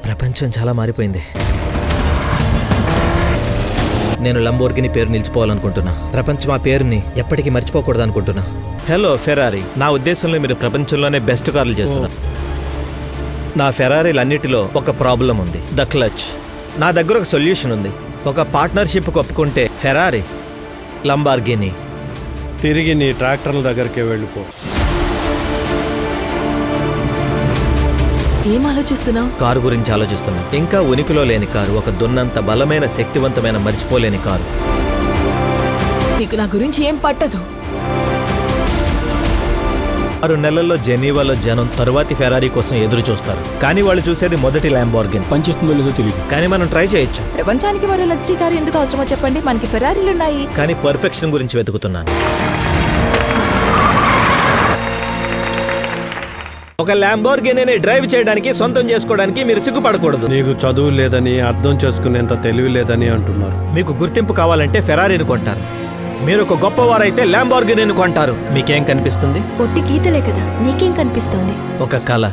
ప్రపంచం చాలా మారిపోయింది. నేను లంబోర్గిని పేరు నిలిచిపోవాలనుకుంటున్నా. ప్రపంచం ఆ పేరుని ఎప్పటికీ మర్చిపోకూడదు అనుకుంటున్నా. హలో ఫెరారీ, నా ఉద్దేశంలో మీరు ప్రపంచంలోనే బెస్ట్ కార్లు చేస్తున్నారు. నా ఫెరారీలన్నిటిలో ఒక ప్రాబ్లం ఉంది, ద క్లచ్. నా దగ్గర ఒక సొల్యూషన్ ఉంది. ఒక పార్ట్నర్షిప్ ఒప్పుకుంటే ఫెరారీ, లంబార్గిని. తిరిగి నీ ట్రాక్టర్ల దగ్గరికి వెళ్ళిపో. ఏం ఆలోచిస్తున్నావు? కారు గురించి ఆలోచిస్తున్నా. ఇంకా ఉనికిలో లేని కారు, ఒక దున్నంత బలమైన శక్తివంతమైన మర్చిపోలేని కారు. నీకు నా గురించి ఏం పట్టదు. 6 నెలల్లో జెనీవాలో జనం తరువాతి ఫెరారీ కోసం ఎదురు చూస్తారు. కానీ వాళ్ళు చూసేది మొదటి ల్యాంబోర్గిని. పనిచేస్తుందో లేదో తెలియదు, కానీ మనం ట్రై చేయొచ్చు. ప్రపంచానికి మరో లగ్జరీ కారు ఎందుకు అవసరమో చెప్పండి. మనకి ఫెరారీలు ఉన్నాయి. కానీ పర్ఫెక్షన్ గురించి వెతుకుతున్నాను. ఒక ల్యాంబోర్గిని డ్రైవ్ చేయడానికి, సొంతం చేసుకోవడానికి మీరు సిగ్గుపడకూడదు. నీకు చదువు లేదని, అర్థం చేసుకునేంత తెలివి లేదని అంటున్నారు. మీకు గుర్తింపు కావాలంటే ఫెరారీని కొంటారు. మీరు ఒక గొప్పవారైతే ల్యాంబోర్గిని కొంటారు. మీకేం కనిపిస్తుంది? ఒట్టి గీతలే కదా, నీకేం కనిపిస్తోంది? ఒక కళ.